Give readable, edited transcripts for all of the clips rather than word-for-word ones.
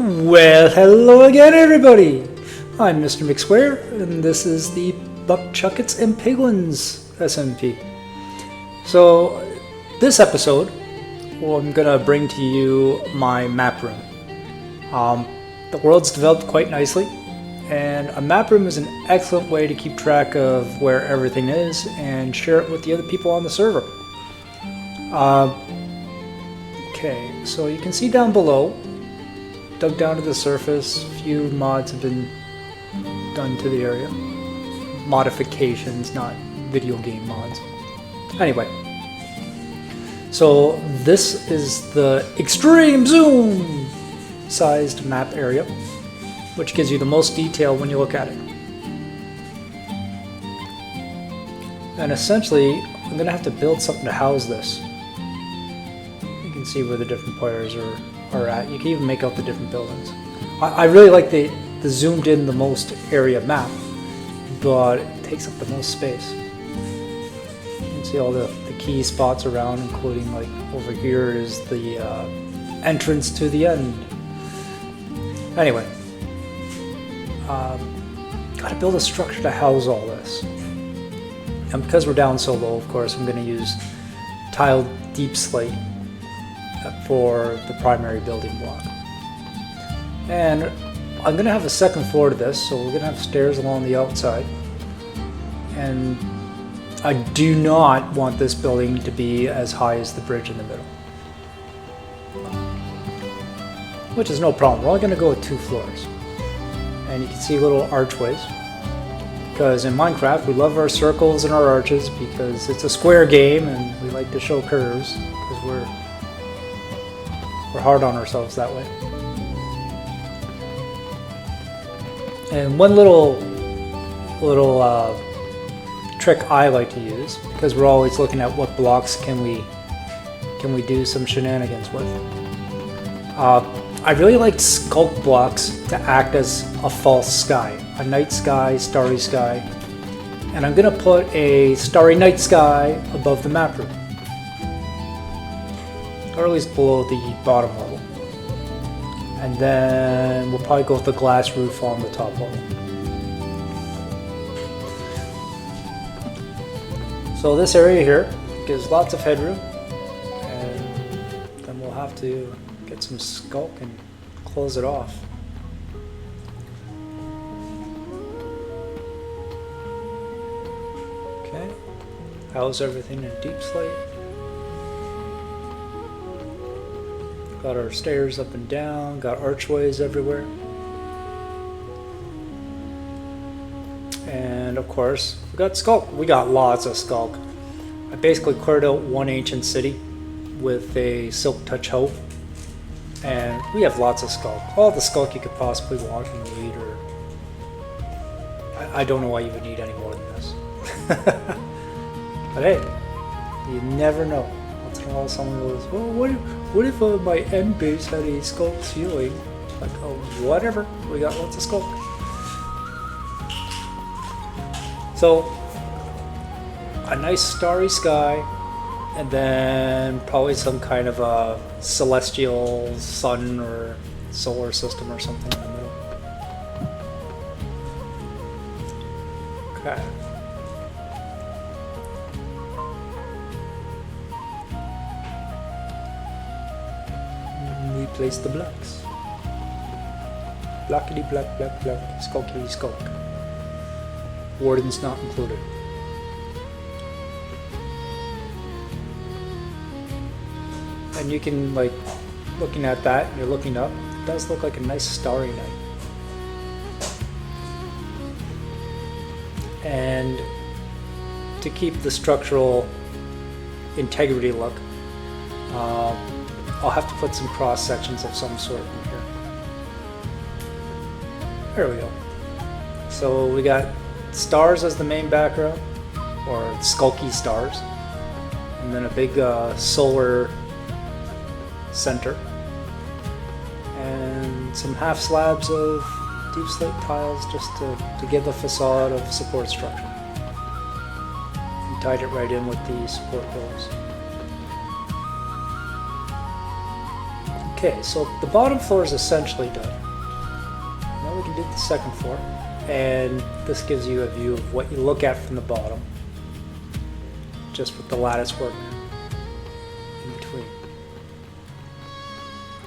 Well, hello again, everybody. I'm Mr. McSquare, and this is the Buck-Chuckets Piglins SMP. So, this episode, I'm gonna bring to you my map room. The world's developed quite nicely, and a map room is an excellent way to keep track of where everything is and share it with the other people on the server. Okay, so you can see down below, dug down to the surface, a few mods have been done to the area. Modifications, not video game mods. Anyway, so this is the extreme zoom sized map area, which gives you the most detail when you look at it. And essentially, I'm going to have to build something to house this. You can see where the different players are at. You can even make out the different buildings. I really like the zoomed in the most area map, but it takes up the most space. You can see all the key spots around, including like over here is the entrance to the end. Anyway, gotta build a structure to house all this. And because we're down so low, of course, I'm gonna use tiled deep slate for the primary building block. And I'm going to have a second floor to this, so we're going to have stairs along the outside. And I do not want this building to be as high as the bridge in the middle. Which is no problem. We're only going to go with 2 floors. And you can see little archways. Because in Minecraft, we love our circles and our arches because it's a square game and we like to show curves because we're hard on ourselves that way. And one little trick I like to use, because we're always looking at what blocks can we do some shenanigans with. I really like sculpt blocks to act as a false sky, a night sky, starry sky, and I'm gonna put a starry night sky above the map room. Or at least below the bottom level. And then we'll probably go with the glass roof on the top level. So this area here gives lots of headroom, and then we'll have to get some sculk and close it off. Okay, house everything in deep slate. Got our stairs up and down, got archways everywhere. And of course, we got sculk. We got lots of sculk. I basically cleared out one ancient city with a silk touch hoe. And we have lots of sculk. All the sculk you could possibly want and need, or I don't know why you would need any more than this. But hey, you never know. Once in a while someone goes, well, what if my end base had a sculk ceiling? Like, oh, whatever. We got lots of sculk. So, a nice starry sky, and then probably some kind of a celestial sun or solar system or something in the middle. Okay. Place the blocks. Blackity black, black, black, skulkity skulk. Warden's not included. And you can, like, looking at that, you're looking up, it does look like a nice starry night. And to keep the structural integrity look, I'll have to put some cross sections of some sort in here. There we go. So we got stars as the main background, or skulky stars, and then a big solar center, and some half slabs of deep slate tiles just to give the facade of support structure. And tied it right in with the support pillars. Okay, so the bottom floor is essentially done. Now we can do the second floor, and this gives you a view of what you look at from the bottom, just with the lattice work in between.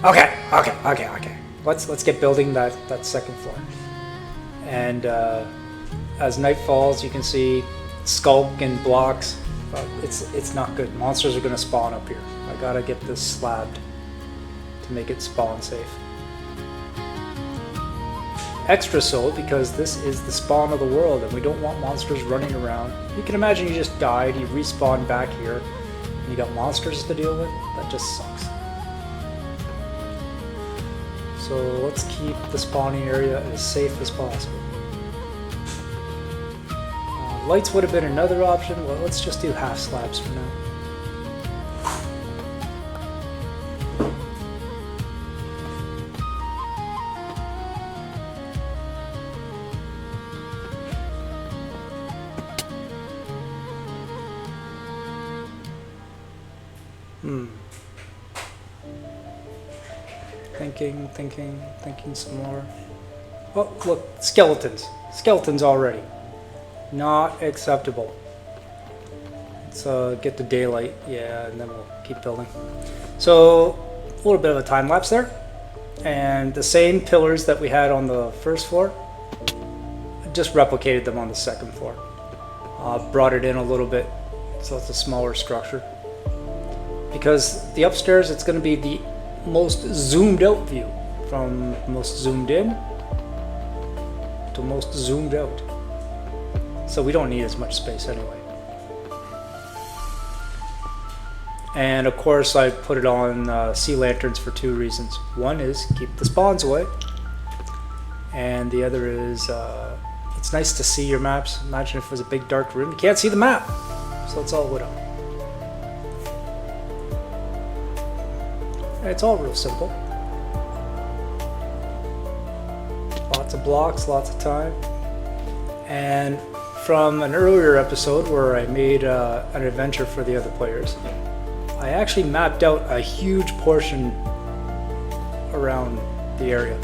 Okay. Let's get building that second floor. And as night falls, you can see skulk and blocks. It's not good. Monsters are going to spawn up here. I gotta get this slabbed to make it spawn safe. Extra so because this is the spawn of the world and we don't want monsters running around. You can imagine you just died, you respawn back here, and you got monsters to deal with. That just sucks. So let's keep the spawning area as safe as possible. Lights would have been another option. Well, let's just do half slabs for now. Thinking some more. Oh, look, skeletons. Skeletons already. Not acceptable. Let's get the daylight, yeah, and then we'll keep building. So, a little bit of a time lapse there. And the same pillars that we had on the first floor, just replicated them on the second floor. Brought it in a little bit, so it's a smaller structure. Because the upstairs, it's going to be the most zoomed out view, from most zoomed in to most zoomed out. So we don't need as much space anyway. And of course I put it on sea lanterns for two reasons. One is keep the spawns away, and the other is it's nice to see your maps. Imagine if it was a big dark room, you can't see the map, so it's all lit up. And it's all real simple. Lots of blocks, lots of time. And from an earlier episode where I made an adventure for the other players, I actually mapped out a huge portion around the area.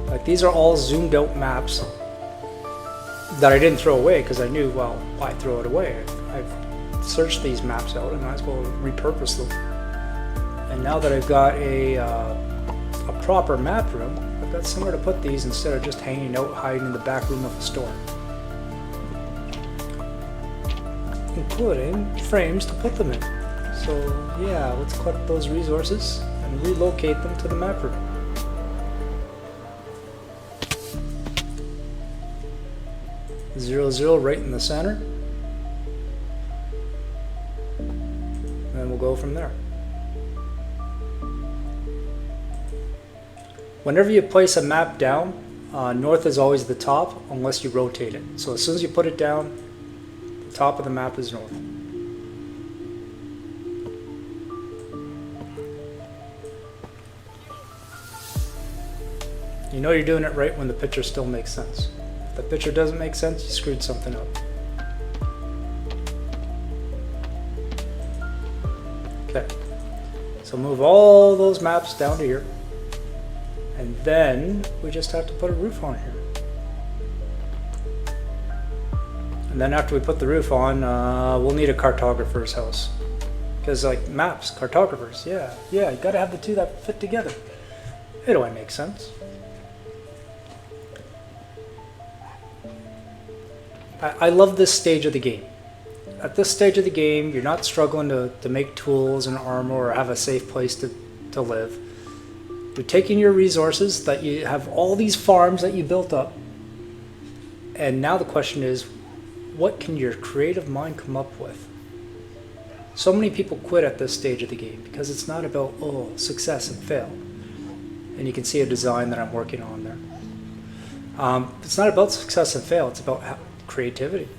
Like, these are all zoomed out maps that I didn't throw away because I knew, well, why throw it away? I've searched these maps out and I might as well repurpose them. And now that I've got a proper map room, I've got somewhere to put these instead of just hanging out, hiding in the back room of a store. Including frames to put them in. So yeah, let's collect those resources and relocate them to the map room. Zero, zero right in the center. And then we'll go from there. Whenever you place a map down, north is always the top unless you rotate it. So as soon as you put it down, the top of the map is north. You know you're doing it right when the picture still makes sense. If the picture doesn't make sense, you screwed something up. Okay, so move all those maps down to here. And then we just have to put a roof on here. And then after we put the roof on, we'll need a cartographer's house. Because like maps, cartographers, yeah, you gotta have the two that fit together. It only makes sense. I love this stage of the game. At this stage of the game, you're not struggling to make tools and armor or have a safe place to live. You're taking your resources that you have, all these farms that you built up, and now the question is, what can your creative mind come up with? So many people quit at this stage of the game because it's not about, success and fail. And you can see a design that I'm working on there. It's not about success and fail, it's about creativity.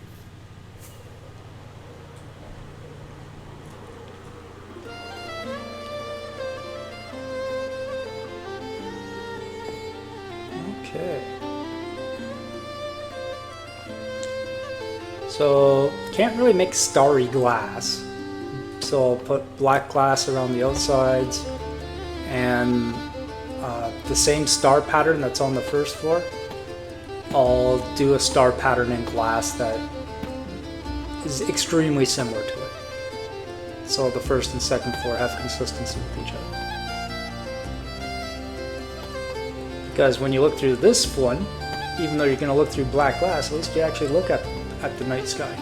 So, can't really make starry glass. So I'll put black glass around the outsides and the same star pattern that's on the first floor, I'll do a star pattern in glass that is extremely similar to it. So the first and second floor have consistency with each other. Because when you look through this one, even though you're going to look through black glass, at least you actually look at the night sky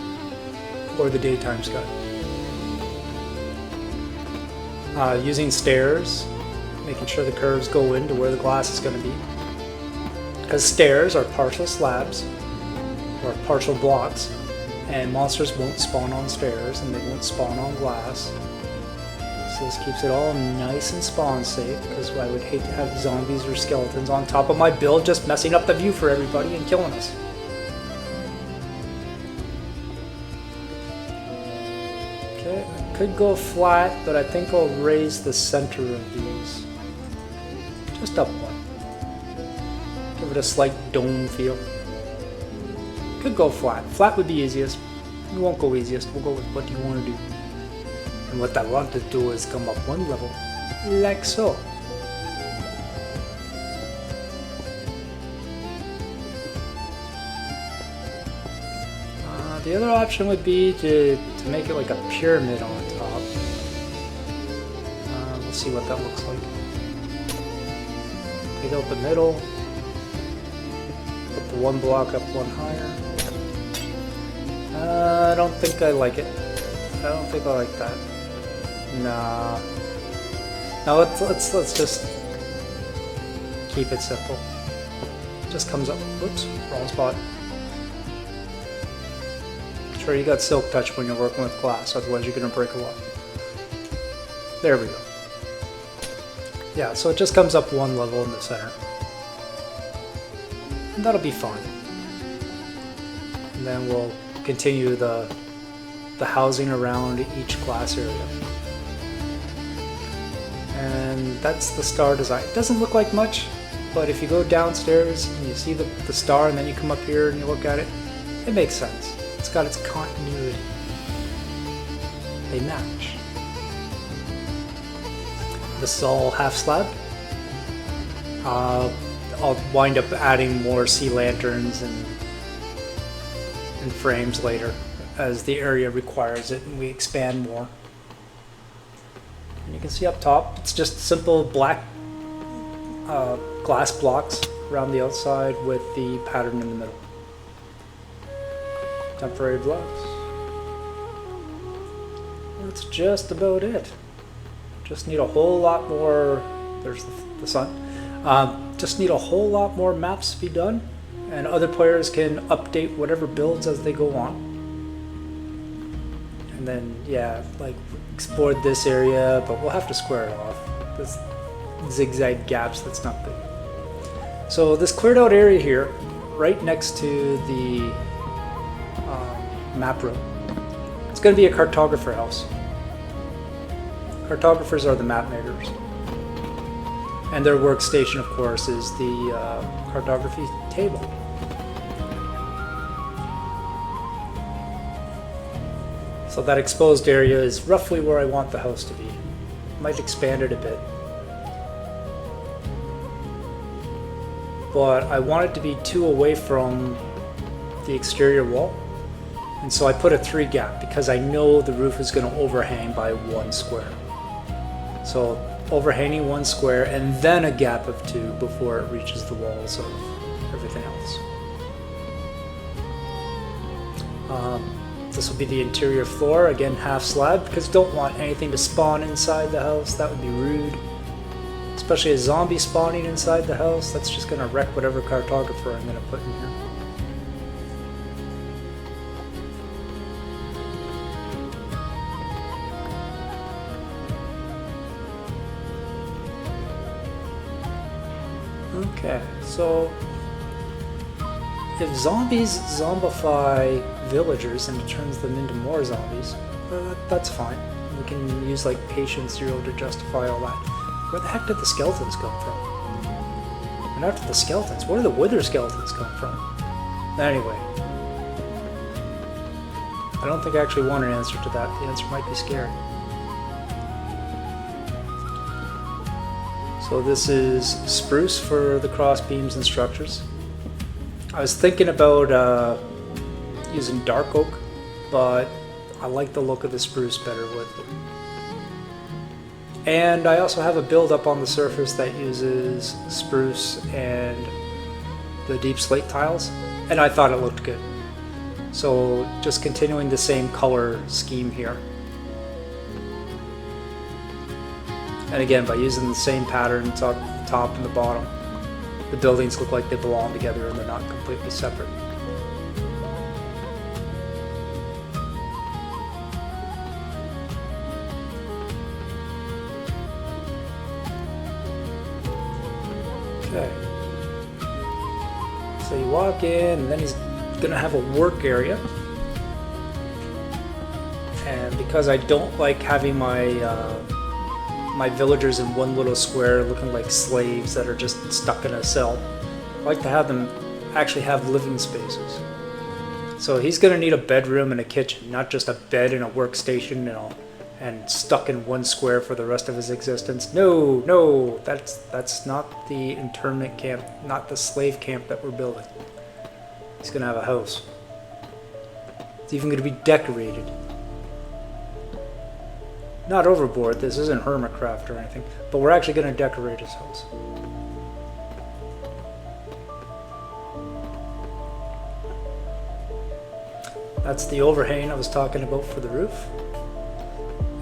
or the daytime sky. Using stairs, making sure the curves go into where the glass is going to be. Because stairs are partial slabs or partial blocks, and monsters won't spawn on stairs and they won't spawn on glass. So this keeps it all nice and spawn safe, because I would hate to have zombies or skeletons on top of my build just messing up the view for everybody and killing us. Okay, I could go flat, but I think I'll raise the center of these just up one. Give it a slight dome feel. Could go flat. Flat would be easiest. We won't go easiest. We'll go with what you want to do. And what I want to do is come up one level, like so. The other option would be to make it like a pyramid on top. We'll see what that looks like. Take out the middle. Put the one block up one higher. I don't think I like it. I don't think I like that. Nah. Now let's just keep it simple. Just comes up. Whoops, wrong spot. Sure, you got silk touch when you're working with glass, otherwise you're gonna break a lot. There we go. Yeah, so it just comes up one level in the center. And that'll be fine. And then we'll continue the housing around each glass area. And that's the star design. It doesn't look like much, but if you go downstairs and you see the star and then you come up here and you look at it, it makes sense. It's got its continuity. They match. This is all half slab. I'll wind up adding more sea lanterns and frames later as the area requires it and we expand more. And you can see up top, it's just simple black glass blocks around the outside with the pattern in the middle. Temporary blocks. That's just about it. Just need a whole lot more. There's the sun. Just need a whole lot more maps to be done, and other players can update whatever builds as they go on. And then, yeah, like explored this area, but we'll have to square it off. This zigzag gaps, that's not good. So this cleared out area here, right next to the map room, it's going to be a cartographer house. Cartographers are the map makers. And their workstation, of course, is the cartography table. So that exposed area is roughly where I want the house to be. Might expand it a bit. But I want it to be 2 away from the exterior wall. And so I put a 3 gap because I know the roof is going to overhang by 1 square. So overhanging 1 square and then a gap of 2 before it reaches the walls of everything else. This will be the interior floor, again half slab, because don't want anything to spawn inside the house. That would be rude. Especially a zombie spawning inside the house, that's just going to wreck whatever cartographer I'm going to put in here. Okay, so if zombies zombify villagers and it turns them into more zombies, that's fine. We can use like patience 0 to justify all that. Where the heck did the skeletons come from? And after the skeletons, where do the wither skeletons come from? Anyway, I don't think I actually want an answer to that. The answer might be scary. So this is spruce for the cross beams and structures. I was thinking about using dark oak, but I like the look of the spruce better with it. And I also have a build up on the surface that uses spruce and the deep slate tiles, and I thought it looked good. So just continuing the same color scheme here. And again, by using the same pattern top and the bottom, the buildings look like they belong together and they're not completely separate. Okay. So you walk in, and then he's gonna have a work area. And because I don't like having my my villagers in one little square looking like slaves that are just stuck in a cell, I like to have them actually have living spaces. So he's gonna need a bedroom and a kitchen, not just a bed and a workstation, you know, and stuck in one square for the rest of his existence. No, that's not the internment camp, not the slave camp that we're building. He's gonna have a house. It's even gonna be decorated. Not overboard, this isn't Hermitcraft or anything, but we're actually gonna decorate his house. That's the overhang I was talking about for the roof.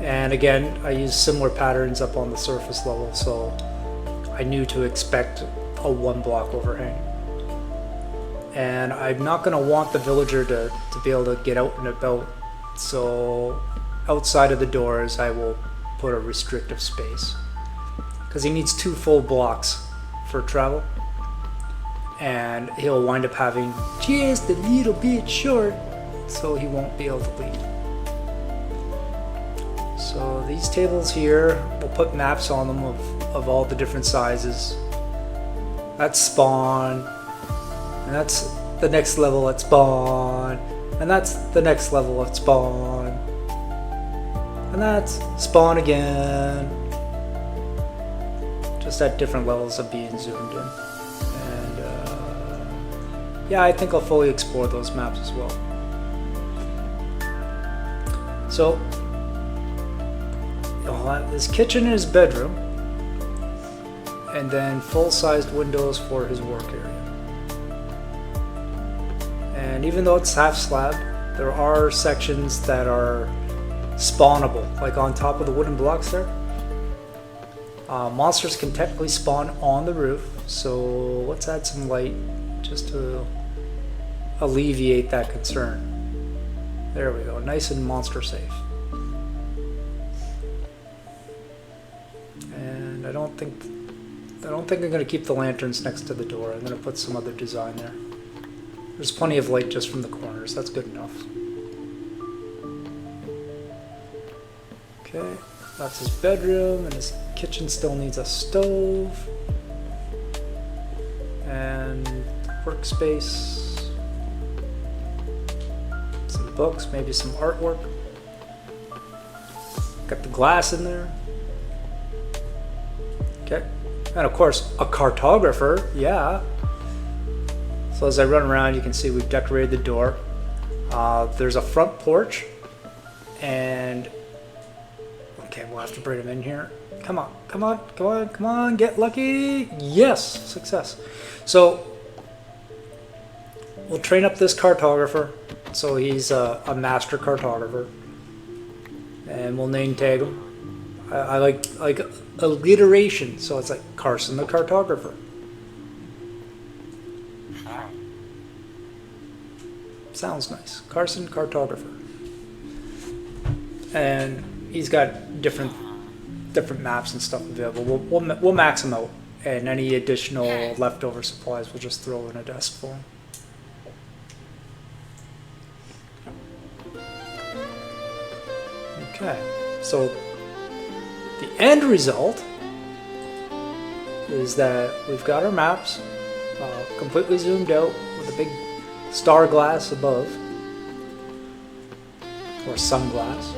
And again, I used similar patterns up on the surface level, so I knew to expect a 1-block overhang. And I'm not going to want the villager to be able to get out and about, so outside of the doors I will put a restrictive space. Because he needs 2 full blocks for travel, and he'll wind up having just a little bit short, so he won't be able to leave. So these tables here, we'll put maps on them of all the different sizes. That's spawn, and that's the next level at spawn, and that's the next level at spawn, and that's spawn again. Just at different levels of being zoomed in. And yeah, I think I'll fully explore those maps as well. So his kitchen and his bedroom, and then full-sized windows for his work area. And even though it's half slab, there are sections that are spawnable, like on top of the wooden blocks there. Monsters can technically spawn on the roof, so let's add some light just to alleviate that concern. There we go, nice and monster safe. And I don't think I'm going to keep the lanterns next to the door. I'm going to put some other design there. There's plenty of light just from the corners. That's good enough. Okay, that's his bedroom, and his kitchen still needs a stove and workspace, some books, maybe some artwork. Got the glass in there. Okay, and of course a cartographer, yeah. So as I run around, you can see we've decorated the door. There's a front porch, and okay, we'll have to bring him in here. Come on, get lucky. Yes, success. So we'll train up this cartographer, so he's a master cartographer, and we'll name tag him. I like alliteration, so it's like Carson the cartographer. Sounds nice. Carson cartographer. And he's got different maps and stuff available. We'll max them out, and any additional leftover supplies we'll just throw in a desk for him. Okay, so the end result is that we've got our maps completely zoomed out with a big star glass above, or sunglass.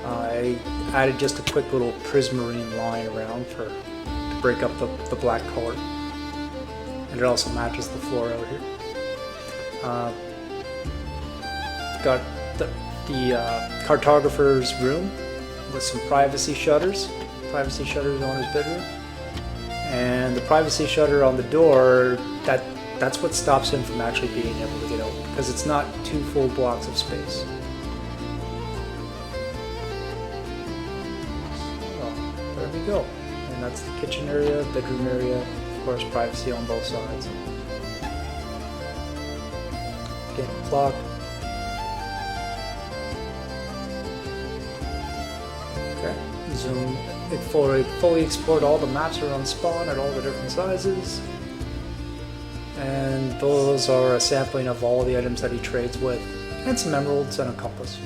I added just a quick little prismarine line around to break up the black color. And it also matches the floor out here. Got the cartographer's room with some privacy shutters on his bedroom. And the privacy shutter on the door, that's what stops him from actually being able to get out, because it's not 2 full blocks of space. So, there we go. And that's the kitchen area, bedroom area, of course privacy on both sides. Again, clock. Okay, zoom. It fully explored all the maps around spawn at all the different sizes. And those are a sampling of all the items that he trades with, and some emeralds and a compass.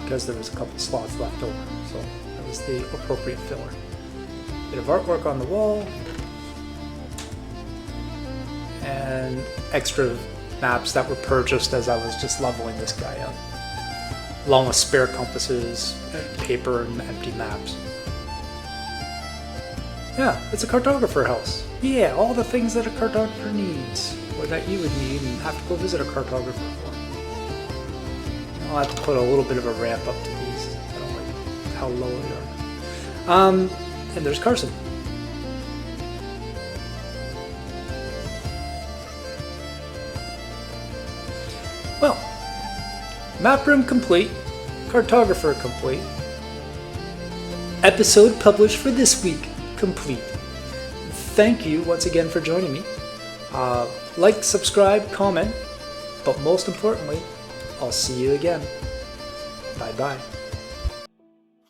Because there was a couple slots left over, so that was the appropriate filler. Bit of artwork on the wall, and extra maps that were purchased as I was just leveling this guy up, along with spare compasses, paper, and empty maps. Yeah, it's a cartographer house. Yeah, all the things that a cartographer needs, or that you would need and have to go visit a cartographer for. I'll have to put a little bit of a ramp up to these. I don't like how low they are. And there's Carson. Well, map room complete, cartographer complete, episode published for this week complete. Thank you once again for joining me. Like, subscribe, comment, but most importantly, I'll see you again. Bye bye.